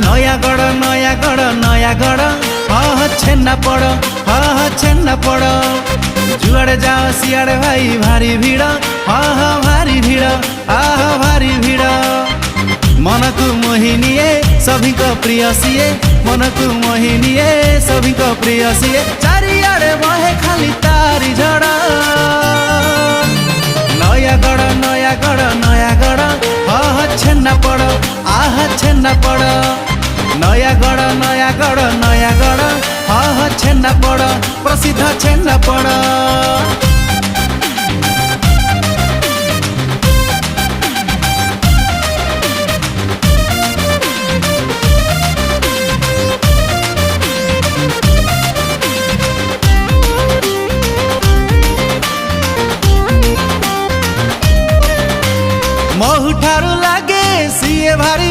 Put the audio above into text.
ନୟାଗଡ଼ ନୟାଗଡ଼ ନୟାଗଡ଼ ଛେନାପୋଡ଼ ଛେନାପୋଡ଼ जुआड़े जाओ सियाड़े भाई भारी भीड़ भारी भीड़ भारी भीड़ मन को मोहिनीए सभी को प्रिय सीए मन को मोहिनीए सभी को प्रिय सीए चारिआडे बहे खाली तारी झड़ नयागढ़ नयागढ़ नयागढ़ छेनापोड़ छेनापोड़ नयागढ़ नयागढ़ नयागढ़ छेनापोड़ प्रसिद्ध छेनापोड़।